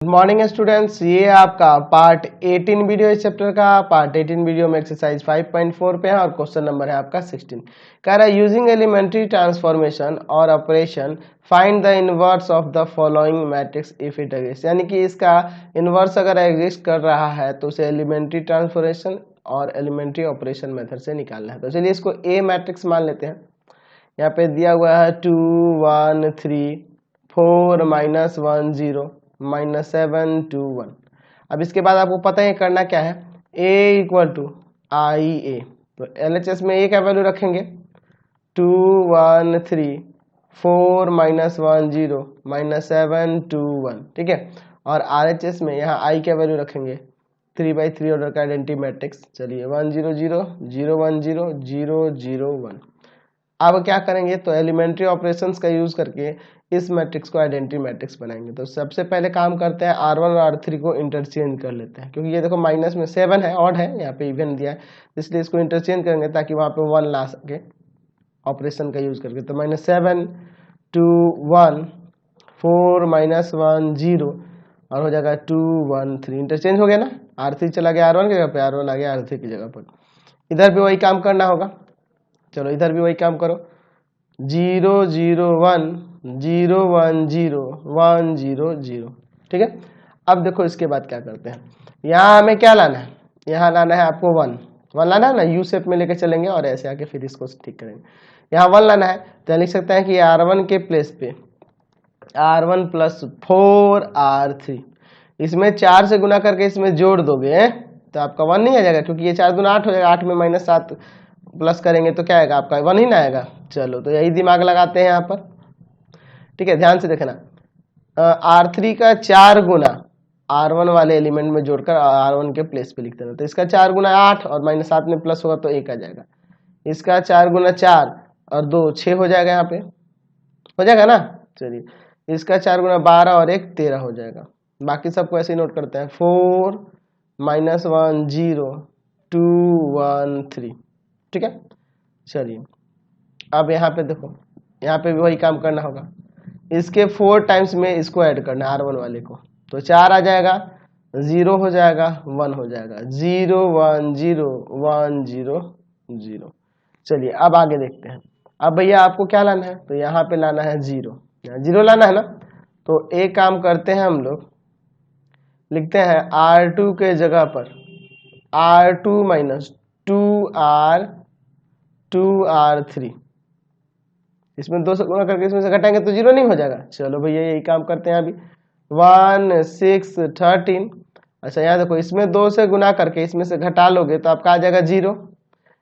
Good morning students, ये आपका part 18 video इस चैप्टर का। पार्ट 18 वीडियो में एक्सरसाइज 5.4 पे है और क्वेश्चन नंबर है आपका 16। कह रहा है यूजिंग एलिमेंट्री ट्रांसफॉर्मेशन और operation find the inverse of the following matrix if it exist. यानी कि इसका इनवर्स अगर एग्जिस्ट कर रहा है तो उसे एलिमेंट्री ट्रांसफॉर्मेशन और एलिमेंट्री ऑपरेशन मेथड से निकालना है। तो चलिए इसको ए मैट्रिक्स मान लेते हैं। यहाँ पे दिया हुआ है 2 1 3 4 -1 0 -7 2 1। अब इसके बाद आपको पता है करना क्या है, a इक्वल टू आई ए। तो LHS में a का वैल्यू रखेंगे 2 1 3 4 -1 0 -7 2 1, ठीक है। और RHS में यहाँ i का वैल्यू रखेंगे 3/3 ऑर्डर का आइडेंटिटी मैट्रिक्स। चलिए 1 0 0 0 1 0 0 0 1। अब क्या करेंगे तो एलिमेंट्री ऑपरेशंस का यूज करके इस मैट्रिक्स को आइडेंटिटी मैट्रिक्स बनाएंगे। तो सबसे पहले काम करते हैं R1 और R3 को इंटरचेंज कर लेते हैं, क्योंकि ये देखो माइनस में 7 है, ऑड है, यहाँ पे इवन दिया है, इसलिए इसको इंटरचेंज करेंगे ताकि वहाँ पे 1 ला सके ऑपरेशन का यूज करके। तो -7 2 1 4 -1 0 और हो जाएगा 2 1 3। इंटरचेंज हो गया ना, R3 चला गया R1 की जगह पे, R1 आ गया R3 की जगह पर। इधर भी वही काम करना होगा। चलो इधर भी वही काम करो 0 0 1 0 1 0 1 0 0, ठीक है। अब देखो इसके बाद क्या करते हैं, यहाँ हमें क्या लाना है, यहाँ लाना है आपको 1 लाना है ना, यू शेप में लेके चलेंगे और ऐसे आके फिर इसको ठीक करेंगे। यहाँ 1 लाना है तो लिख सकते हैं कि R1 के प्लेस पे R1 + 4 R3, इसमें 4 से गुना करके इसमें जोड़ दोगे तो आपका 1 नहीं आ जाएगा, क्योंकि ये 4 दूना 8 हो जाएगा, 8 में -7 प्लस करेंगे तो क्या आएगा आपका 1 ही ना आएगा। चलो तो यही दिमाग लगाते हैं यहाँ पर, ठीक है। ध्यान से देखना, R3 का 4 गुना R1 वाले एलिमेंट में जोड़कर R1 के प्लेस पे लिख देना। तो इसका 4 गुना 8 और -7 में प्लस होगा तो 1 आ जाएगा। इसका 4 गुना 4 और 2 6 हो जाएगा, यहाँ पे हो जाएगा ना। चलिए इसका 4 गुना 12 और 1 13 हो जाएगा। बाकी सबको ऐसे ही नोट करते हैं 4 -1 0 2 1 3, ठीक है। चलिए अब यहाँ पे देखो, यहाँ पे भी वही काम करना होगा, इसके 4 टाइम्स में इसको ऐड करना है R1 वाले को। तो 4 आ जाएगा, 0 हो जाएगा, 1 हो जाएगा, 0 1 0 1 0 0। चलिए अब आगे देखते हैं। अब भैया आपको क्या लाना है, तो यहाँ पे लाना है 0, यहाँ 0 लाना है ना। तो एक काम करते हैं हम लोग, लिखते हैं R2 के जगह पर R2 - 2R3, इसमें 2 से गुणा करके इसमें से घटाएंगे तो 0 नहीं हो जाएगा। चलो भैया यही काम करते हैं अभी 1 6 13। अच्छा यहाँ देखो, इसमें 2 से गुना करके इसमें से घटा लोगे तो आपका आ जाएगा 0।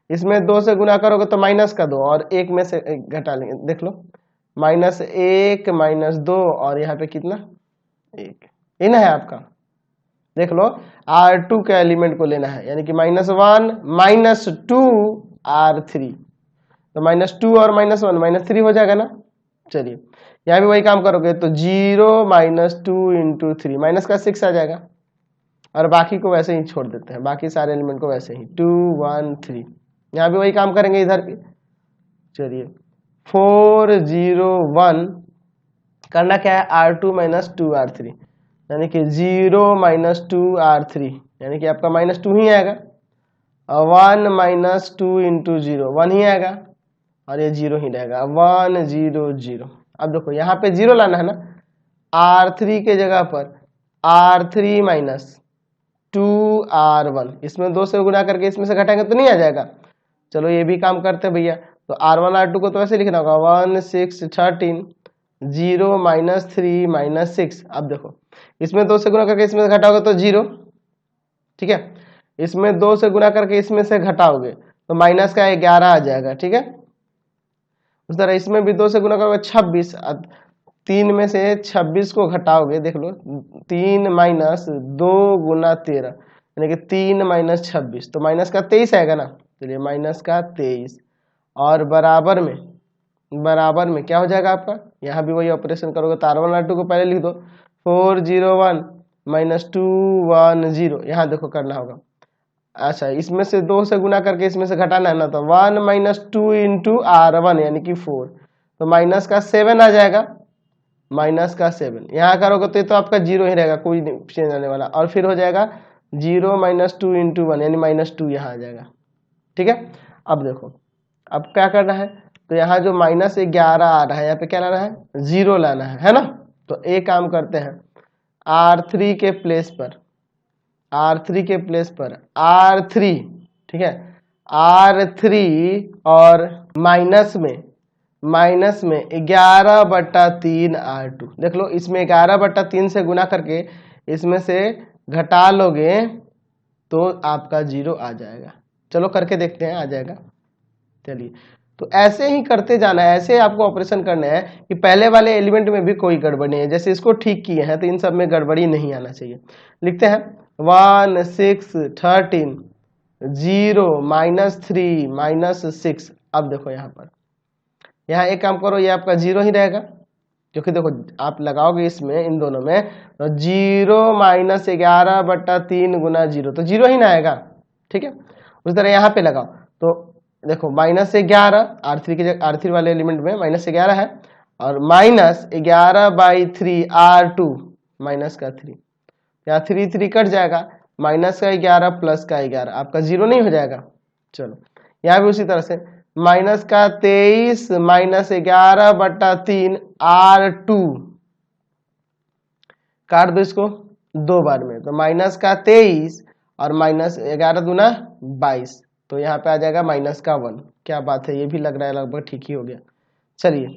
इसमें 2 से गुना करोगे तो माइनस का 2 और 1 में से घटा लेंगे, देख लो -1 -2 और यहाँ पे कितना 1, ये ना है आपका। देख लो R2 के एलिमेंट को लेना है, यानी कि -1 -2 R3, तो -2 और -1 -3 हो जाएगा ना। चलिए यहाँ भी वही काम करोगे तो 0 -2 × 3 माइनस का 6 आ जाएगा, और बाकी को वैसे ही छोड़ देते हैं, बाकी सारे एलिमेंट को वैसे ही 2 1 3। यहाँ भी वही काम करेंगे इधर भी। चलिए 4 0 1 करना क्या है, R2 - 2 R3, यानी कि 0 -2 R3, यानी कि आपका -2 ही आएगा, और 1 -2 × 0 1 ही आएगा, और ये 0 ही रहेगा, 1 0 0। अब देखो यहाँ पे 0 लाना है ना, R3 के जगह पर R3 - 2 R1, इसमें 2 से गुना करके इसमें से घटाएंगे तो नहीं आ जाएगा। चलो ये भी काम करते हैं भैया, तो R1 R2 को तो ऐसे लिखना होगा 1 6 13 0 -3 -6। अब देखो इसमें 2 से गुना करके इसमें से घटाओगे तो 0, ठीक है। इसमें 2 से गुना करके इसमें से घटाओगे तो माइनस का 11 आ जाएगा, ठीक है। उस तरह इसमें भी 2 से गुना करोगे 26, 3 में से 26 को घटाओगे, देख लो 3 - 2 × 13, यानी कि 3 - 26, तो माइनस का 23 आएगा ना। चलिए माइनस का 23, और बराबर में क्या हो जाएगा आपका, यहाँ भी वही ऑपरेशन करोगे तो R1 R2 को पहले लिख दो 4 0 1 -2 1 0। यहाँ देखो करना होगा, अच्छा इसमें से 2 से गुना करके इसमें से घटाना है ना, तो 1 - 2 × R1 यानी कि 4, तो माइनस का 7 आ जाएगा, माइनस का 7, यहाँ करोगे तो ये तो आपका 0 ही रहेगा, कोई चेंज आने वाला। और फिर हो जाएगा 0 - 2 × 1 यानी -2 यहाँ आ जाएगा। ठीक है, अब देखो अब क्या करना है, तो यहाँ जो -11 आ रहा है यहाँ पे क्या लाना है, 0 लाना है ना। तो एक काम करते हैं, R3 के प्लेस पर R3, ठीक है, R3 और माइनस में 11/3 R2। देख लो, इसमें 11/3 से गुना करके इसमें से घटा लोगे तो आपका 0 आ जाएगा। चलो करके देखते हैं, आ जाएगा। चलिए, तो ऐसे ही करते जाना है, ऐसे आपको ऑपरेशन करना है कि पहले वाले एलिमेंट में भी कोई गड़बड़ी नहीं है। जैसे इसको ठीक किए हैं तो इन सब में गड़बड़ी नहीं आना चाहिए। लिखते हैं 1 6 13 0 -3 -6। अब देखो यहाँ पर, यहाँ एक काम करो, ये आपका 0 ही रहेगा, क्योंकि देखो आप लगाओगे इसमें इन दोनों में तो 0 - 11/3 गुना 0 तो 0 ही ना आएगा। ठीक है, उस तरह यहाँ पे लगाओ तो देखो -11 R3 वाले एलिमेंट में -11 है और -11/3 R2 -3, यहाँ 3 3 कट जाएगा, -11 प्लस का 11 आपका 0 नहीं हो जाएगा। चलो यहाँ भी उसी तरह से -23 -11/3 R2, काट दो इसको 2 बार में, तो -23 और -11 दूना 22, तो यहाँ पे आ जाएगा -1। क्या बात है, ये भी लग रहा है लगभग ठीक ही हो गया। चलिए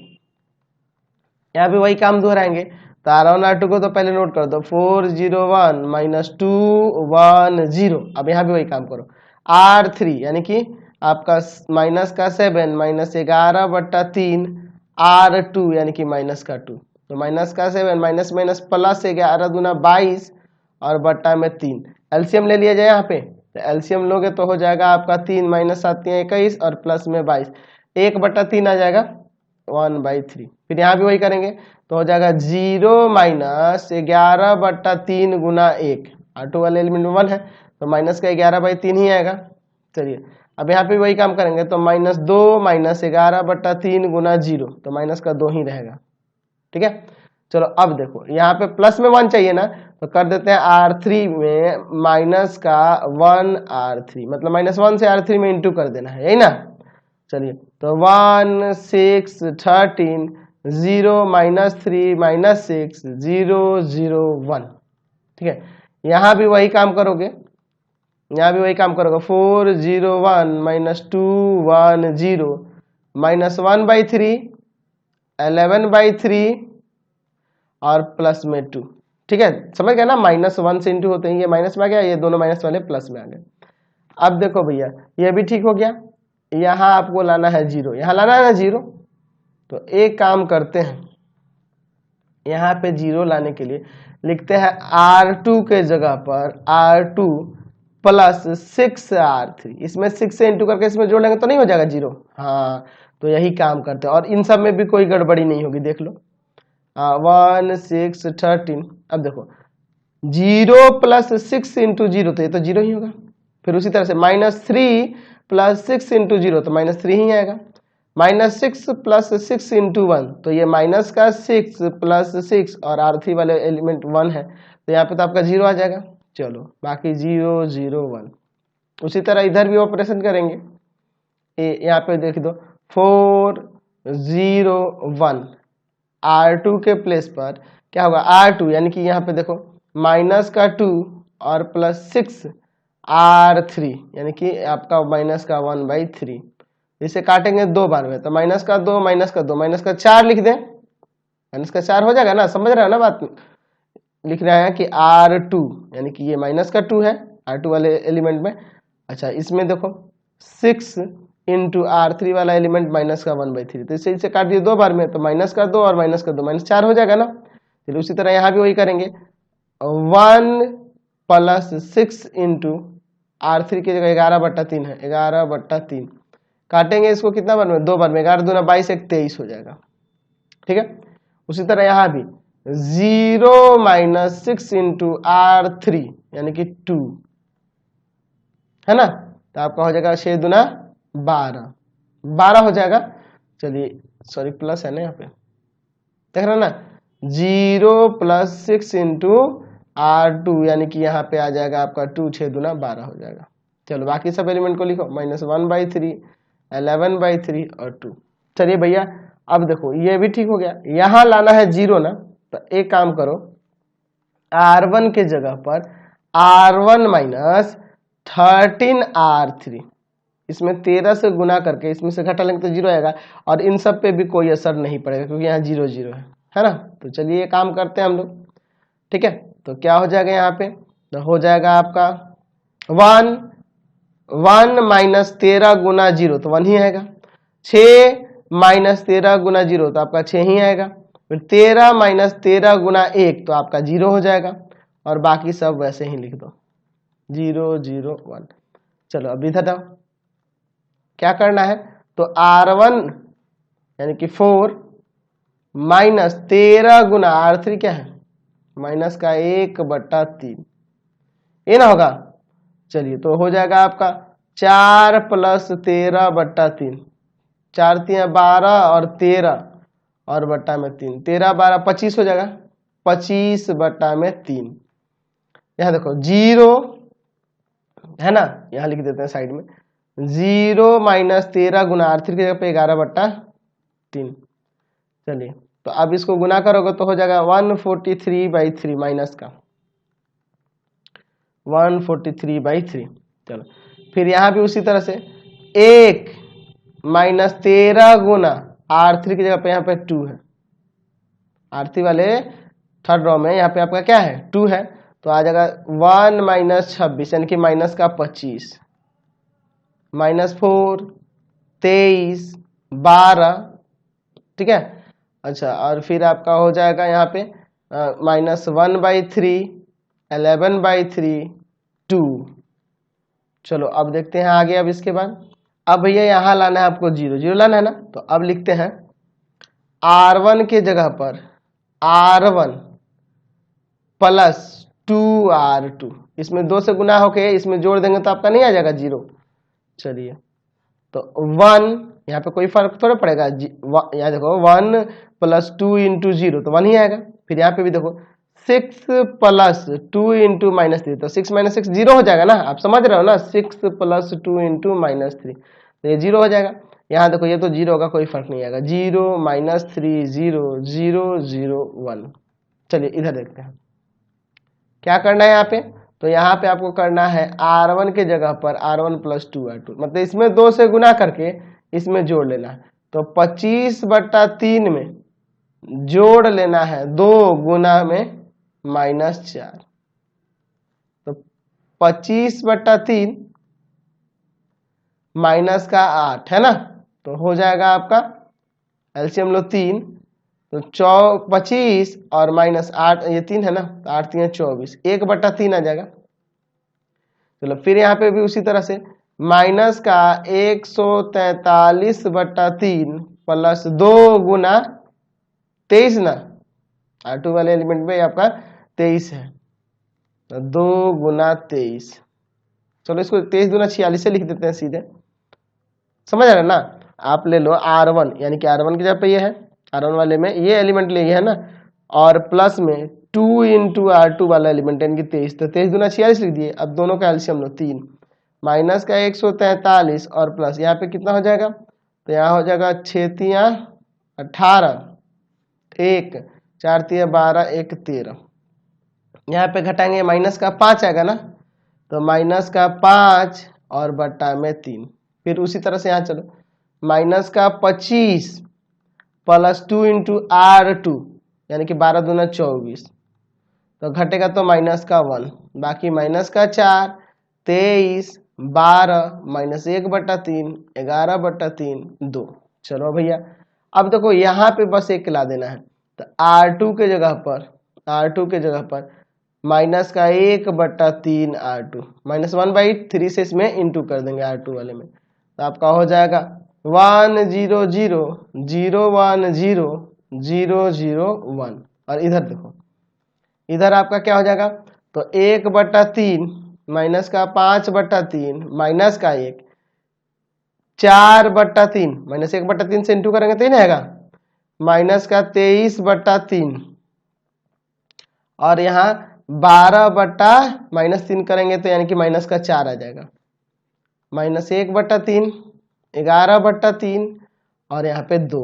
यहाँ पे वही काम दोहराएंगे, तो R1 R2 को तो पहले नोट कर दो, 401 - 210। अब यहाँ भी वही काम करो, R3 यानी कि आपका -7 -11/3 R2 यानी कि -2, तो -7 माइनस माइनस प्लस 11 दूना 22 और बट्टा में 3। एलसीएम ले लिया जाए यहाँ पे, तो एलसीएम लोगे तो हो जाएगा आपका 3 -7 21 और प्लस में 22, 1/3 आ जाएगा 1/3। फिर यहाँ भी वही करेंगे तो हो जाएगा 0 - 11/3 गुना 1, R2 वाले एलिमेंट में 1 है तो माइनस का 11/3 ही आएगा। चलिए अब यहाँ पे वही काम करेंगे तो -2 - 11/3 गुना 0, तो माइनस का 2 ही रहेगा। ठीक है, चलो अब देखो यहाँ पे प्लस में 1 चाहिए ना, तो कर देते हैं R3 में माइनस का 1 R3, मतलब -1 से R3 में इंटू कर देना है, यही ना। चलिए तो 1 6 13 0 -3 -6 0 0 1। ठीक है, यहाँ भी वही काम करोगे, 401 - 210 -1/3 11/3 और प्लस में 2। ठीक है, समझ गया ना, -1 से इंटू होते हैं, ये माइनस में आ गया, ये दोनों माइनस वाले प्लस में आ गए। अब देखो भैया ये भी ठीक हो गया, यहाँ आपको लाना है 0, यहाँ लाना है ना 0, तो एक काम करते हैं, यहाँ पे 0 लाने के लिए लिखते हैं R2 के जगह पर R2 प्लस 6 R3, इसमें 6 से इंटू करके इसमें जोड़ लेंगे तो नहीं हो जाएगा 0। हाँ, तो यही काम करते हैं और इन सब में भी कोई गड़बड़ी नहीं होगी, देख लो 1 6 13। अब देखो 0 + 6 × 0 तो ये तो 0 ही होगा। फिर उसी तरह से -3 + 6 × 0 तो -3 ही आएगा। -6 + 6 × 1 तो ये -6 + 6 और R3 वाले एलिमेंट 1 है तो यहाँ पे तो आपका 0 आ जाएगा। चलो बाकी 0 0 1, उसी तरह इधर भी ऑपरेशन करेंगे। यहाँ पे देख दो 4 0 1, R2 के प्लेस पर क्या होगा R2 यानी कि यहाँ पे देखो -2 और +6 R3 यानी कि आपका -1/3। इसे काटेंगे 2 बार में तो -2 -4 लिख दें, -4 हो जाएगा ना, समझ रहे हो ना बात। लिख रहे हैं कि R2 यानी कि ये -2 है R2 वाले एलिमेंट में। अच्छा इसमें देखो 6 × R3 वाला एलिमेंट -1/3, तो इसे काट दिए 2 बार में तो -2 और -2 -4 हो जाएगा ना। फिर उसी तरह यहाँ भी वही करेंगे 1 + 6 × R3 की जगह 11/3 है 11/3, काटेंगे इसको कितना बार में 2 बार में, 11 दूना 22 1 23 हो जाएगा। ठीक है, उसी तरह यहाँ भी 0 - 6 × R3 यानी कि 2 है ना, तो आपका हो जाएगा 6 दूना 12 हो जाएगा। चलिए सॉरी प्लस है ना यहाँ पे, देख रहे ना, 0 प्लस 6 इंटू R2, यानी कि यहाँ पे आ जाएगा आपका 2 6 दूना 12 हो जाएगा। चलो बाकी सब एलिमेंट को लिखो, -1/3, 11/3 और 2। चलिए भैया अब देखो ये भी ठीक हो गया, यहाँ लाना है 0 ना, तो एक काम करो, R1 के जगह पर R1 माइनस 13R3, इसमें 13 से गुना करके इसमें से घटा लेंगे तो 0 आएगा, और इन सब पे भी कोई असर नहीं पड़ेगा क्योंकि यहाँ 0 0 है ना। तो चलिए ये काम करते हैं हम लोग, ठीक है। तो क्या हो जाएगा यहाँ पे, तो हो जाएगा आपका 1 माइनस 13 गुना 0 तो 1 ही आएगा, 6 माइनस 13 गुना 0 तो आपका 6 ही आएगा, फिर 13 माइनस 13 गुना 1 तो आपका 0 हो जाएगा, और बाकी सब वैसे ही लिख दो 0 0 1। चलो अब इधर आओ, क्या करना है, तो R1 यानी कि 4 माइनस 13 गुना R3 क्या है, माइनस का 1/3, ये ना होगा। चलिए तो हो जाएगा आपका 4 प्लस 13/3, 4 3 12 और 13 और बट्टा में 3, 13 12 25 हो जाएगा, 25/3। यहाँ देखो 0 है ना, यहाँ लिख देते हैं साइड में, 0 माइनस 13 गुना R3 की जगह पे 11/3। चलिए तो अब इसको गुना करोगे तो हो जाएगा 143/3 माइनस का 143/3। चलो फिर यहाँ भी उसी तरह से 1 माइनस 13 गुना R3 की जगह पे यहाँ पे 2 है, R3 वाले थर्ड रो में यहाँ पे आपका क्या है 2 है, तो आ जाएगा 1 माइनस 26 यानी कि माइनस का 25, -4 23 12, ठीक है। अच्छा और फिर आपका हो जाएगा यहाँ पे -1/3 11/3 2। चलो अब देखते हैं आगे। अब इसके बाद अब भैया यहाँ लाना है आपको 0 0 लाना है ना, तो अब लिखते हैं R1 के जगह पर R1 प्लस 2R2, इसमें 2 से गुना होके इसमें जोड़ देंगे तो आपका नहीं आ जाएगा 0। चलिए तो 1 यहाँ पे कोई फर्क थोड़ा पड़ेगा, यहाँ देखो 1 प्लस 2 इंटू 0 तो 1 ही आएगा। फिर यहाँ पे भी देखो 6 प्लस 2 इंटू -3 तो 6 - 6 0 हो जाएगा ना, आप समझ रहे हो ना, 6 प्लस 2 इंटू -3 तो ये 0 हो जाएगा। यहाँ देखो ये तो 0 होगा, कोई फर्क नहीं आएगा, 0 -3 0 0 0 1। चलिए इधर देखते हैं क्या करना है यहाँ पे, तो यहाँ पे आपको करना है R1 के जगह पर R1 प्लस 2R2, मतलब इसमें 2 से गुना करके इसमें जोड़ लेना है, तो 25/3 में जोड़ लेना है 2 गुना में -4, तो 25/3 माइनस का 8 है ना, तो हो जाएगा आपका एलसीएम लो 3, तो 25 और -8 ये 3 है ना, तो 8 3 24, 1/3 आ जाएगा। चलो फिर यहाँ पे भी उसी तरह से माइनस का 143/3 प्लस 2 गुना 23 ना, R2 वाले एलिमेंट में आपका 23 है, तो 2 गुना 23। चलो इसको 23 दूना 46 से लिख देते हैं सीधे, समझ रहे ना। आप ले लो R1 यानी कि R1 की जगह पे ये है, R1 वाले में ये एलिमेंट ले है ना, और प्लस में 2 इंटू R2 वाला एलिमेंट यानी कि 23, तो 23 दूना 46 लिख दिए। अब दोनों का एलसीएम लो 3, माइनस का 143 और प्लस यहाँ पे कितना हो जाएगा, तो यहाँ हो जाएगा 6 3 18, 1 4 3 12 1 13, यहाँ पे घटाएंगे माइनस का 5 आएगा ना, तो माइनस का 5 और बट्टा में 3। फिर उसी तरह से यहाँ चलो माइनस का 25 प्लस 2 इंटू R2 यानी कि 12 दूना 24, तो घटेगा तो माइनस का 1, बाकी माइनस का 4 23 12 -1/3 11/3 2। चलो भैया अब देखो यहाँ पे बस एक ला देना है, तो R2 के जगह पर माइनस का 1/3 R2 -1/3 से इसमें इंटू कर देंगे R2 वाले में, तो आपका हो जाएगा 1 0 0 0 1 0 0 0 1। और इधर देखो इधर आपका क्या हो जाएगा, तो 1/3 माइनस का 5/3 माइनस का 1 4/3 -1/3 से इंटू करेंगे तो ही रहेगा, माइनस का 23/3 और यहाँ 12/-3 करेंगे तो यानी कि माइनस का 4 आ जाएगा, -1/3, 11/3 और यहाँ पे 2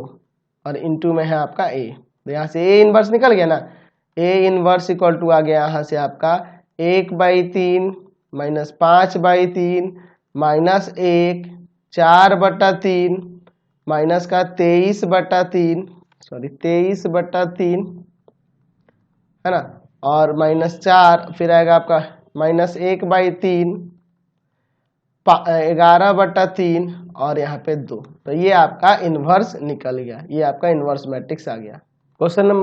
और इंटू में है आपका ए। तो यहाँ से ए इनवर्स निकल गया ना, ए इनवर्स इक्वल टू आ गया यहाँ से आपका 1/3 -5/3 -1 4/3 माइनस का 23/3 सॉरी 23/3 है ना, और -4 फिर आएगा आपका -1/3 11/3 और यहाँ पे 2। तो ये आपका इन्वर्स निकल गया, ये आपका इन्वर्स मैट्रिक्स आ गया। Question number